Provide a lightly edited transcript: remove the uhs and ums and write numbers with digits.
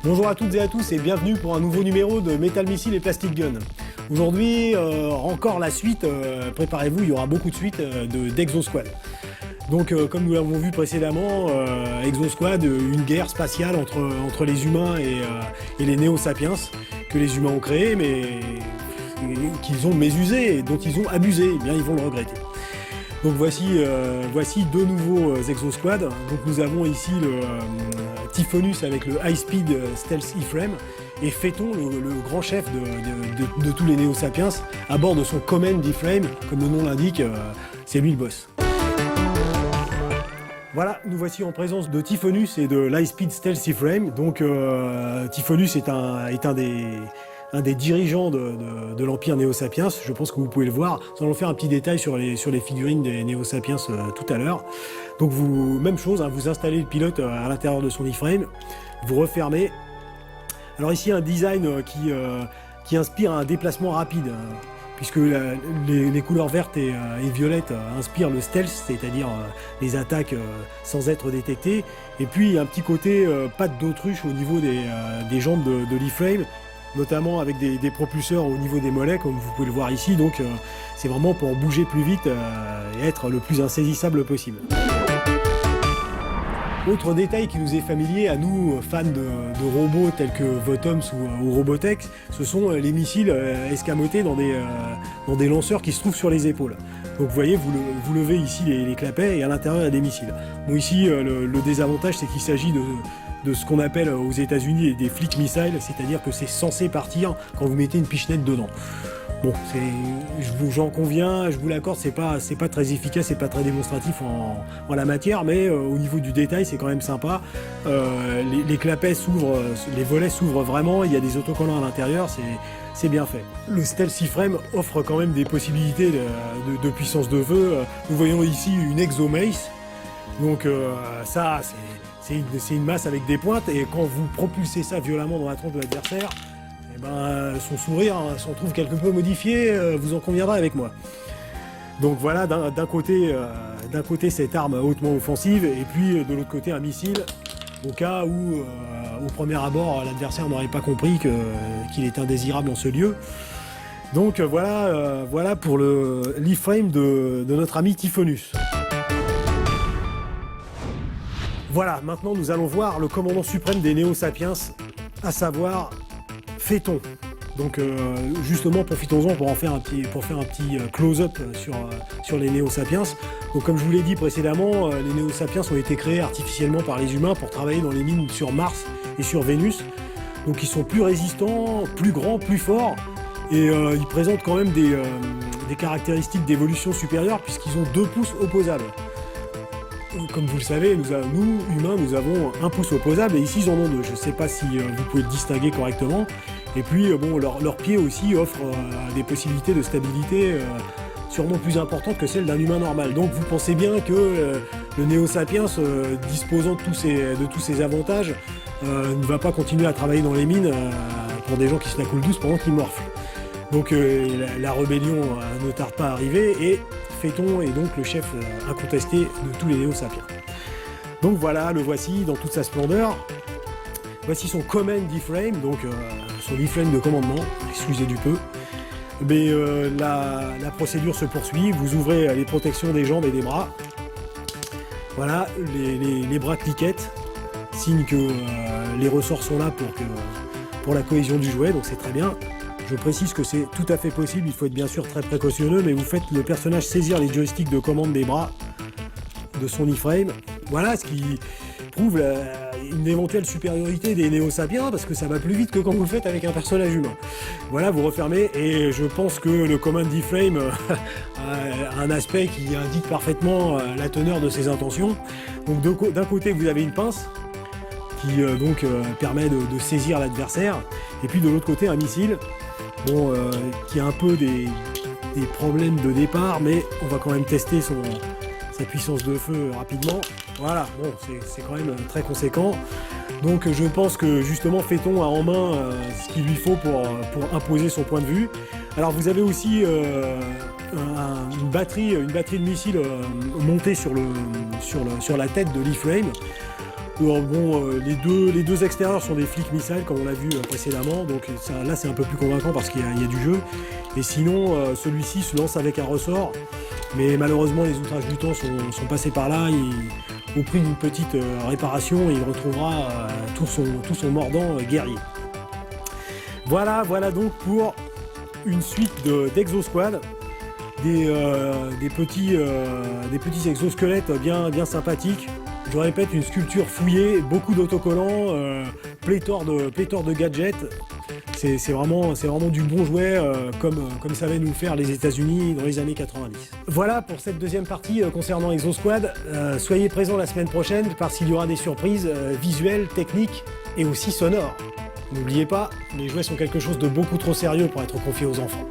Bonjour à toutes et à tous et bienvenue pour un nouveau numéro de Metal Missile et Plastic Gun. Aujourd'hui, encore la suite, préparez-vous, il y aura beaucoup de suites d'Exosquad. Donc comme nous l'avons vu précédemment, Exosquad, une guerre spatiale entre les humains et les Néo-Sapiens, que les humains ont créé, mais qu'ils ont mésusé et dont ils ont abusé, eh bien ils vont le regretter. Donc voici deux nouveaux Exosquad. Donc nous avons ici le Typhonus avec le High Speed Stealth E-Frame et Phaeton, le grand chef de tous les Néo-Sapiens, à bord de son Command E-Frame, comme le nom l'indique, c'est lui le boss. Voilà, nous voici en présence de Typhonus et de l'High Speed Stealth E-Frame. Donc Typhonus est un des dirigeants de l'Empire Néo-Sapiens, je pense que vous pouvez le voir. Nous allons faire un petit détail sur les figurines des Néo-Sapiens tout à l'heure. Donc même chose, vous installez le pilote à l'intérieur de son E-Frame, vous refermez. Alors ici un design qui inspire un déplacement rapide, puisque les couleurs vertes et violettes inspirent le stealth, c'est-à-dire les attaques sans être détectées. Et puis un petit côté patte d'autruche au niveau des jambes de l'E-Frame, notamment avec des propulseurs au niveau des mollets, comme vous pouvez le voir ici. Donc c'est vraiment pour bouger plus vite et être le plus insaisissable possible. Autre détail qui nous est familier à nous, fans de robots tels que Votoms ou Robotech, ce sont les missiles escamotés dans des lanceurs qui se trouvent sur les épaules. Donc vous voyez, vous levez ici les clapets et à l'intérieur il y a des missiles. Bon ici, le désavantage c'est qu'il s'agit de ce qu'on appelle aux États-Unis des flick missiles, c'est-à-dire que c'est censé partir quand vous mettez une pichenette dedans. Bon, j'en conviens, je vous l'accorde, c'est pas très efficace, c'est pas très démonstratif en la matière, mais au niveau du détail, c'est quand même sympa. Les clapets s'ouvrent, les volets s'ouvrent vraiment, il y a des autocollants à l'intérieur, c'est bien fait. Le Stealth E-Frame offre quand même des possibilités de puissance de feu. Nous voyons ici une Exomace, donc ça, c'est une masse avec des pointes, et quand vous propulsez ça violemment dans la tronche de l'adversaire, son sourire s'en trouve quelque peu modifié, vous en conviendrez avec moi. Donc voilà, d'un côté cette arme hautement offensive, et puis de l'autre côté un missile, au cas où au premier abord l'adversaire n'aurait pas compris qu'il est indésirable en ce lieu. Donc voilà pour l'E-Frame de notre ami Typhonus. Voilà, maintenant nous allons voir le commandant suprême des Néo-Sapiens, à savoir Phaeton. Donc justement profitons-en pour faire un petit close-up sur les Néo-Sapiens. Donc comme je vous l'ai dit précédemment, les Néo-Sapiens ont été créés artificiellement par les humains pour travailler dans les mines sur Mars et sur Vénus. Donc ils sont plus résistants, plus grands, plus forts, et ils présentent quand même des caractéristiques d'évolution supérieure puisqu'ils ont 2 pouces opposables. Comme vous le savez, nous, humains, nous avons un pouce opposable, et ici ils en ont 2. Je ne sais pas si vous pouvez le distinguer correctement. Et puis, bon, leurs pieds aussi offrent des possibilités de stabilité sûrement plus importantes que celles d'un humain normal. Donc vous pensez bien que le Néo-Sapiens, disposant de tous ces avantages, ne va pas continuer à travailler dans les mines pour des gens qui se la coulent douce pendant qu'ils morflent. Donc la rébellion ne tarde pas à arriver, et Phaeton est donc le chef incontesté de tous les Néo-Sapiens. Donc voilà, le voici dans toute sa splendeur. Voici son Command E-Frame, donc son E-Frame de commandement, excusez du peu. Mais la procédure se poursuit, vous ouvrez les protections des jambes et des bras. Voilà, les bras cliquettent, signe que les ressorts sont là pour la cohésion du jouet, donc c'est très bien. Je précise que c'est tout à fait possible, il faut être bien sûr très précautionneux, mais vous faites le personnage saisir les joysticks de commande des bras de son E-Frame. Voilà, ce qui prouve une éventuelle supériorité des Néo-Sapiens, parce que ça va plus vite que quand vous le faites avec un personnage humain. Voilà, vous refermez, et je pense que le Command E-Frame a un aspect qui indique parfaitement la teneur de ses intentions. Donc d'un côté, vous avez une pince, qui permet de saisir l'adversaire, et puis de l'autre côté, un missile, qui a un peu des problèmes de départ, mais on va quand même tester sa puissance de feu rapidement. Voilà, bon, c'est quand même très conséquent. Donc je pense que justement Phaeton a en main ce qu'il lui faut pour imposer son point de vue. Alors vous avez aussi une batterie de missiles montée sur la tête de l'E-Frame. Les deux extérieurs sont des flics missiles comme on l'a vu précédemment, donc là c'est un peu plus convaincant parce qu'il y a du jeu. Et sinon, celui-ci se lance avec un ressort, mais malheureusement les outrages du temps sont passés par là. Au prix d'une petite réparation, il retrouvera tout son mordant guerrier. Voilà donc pour une suite d'Exosquad. Des petits exosquelettes bien sympathiques. Je répète, une sculpture fouillée, beaucoup d'autocollants, pléthore de gadgets. C'est vraiment du bon jouet, comme savaient nous le faire les États-Unis dans les années 90. Voilà pour cette deuxième partie concernant Exosquad. Soyez présents la semaine prochaine parce qu'il y aura des surprises visuelles, techniques et aussi sonores. N'oubliez pas, les jouets sont quelque chose de beaucoup trop sérieux pour être confiés aux enfants.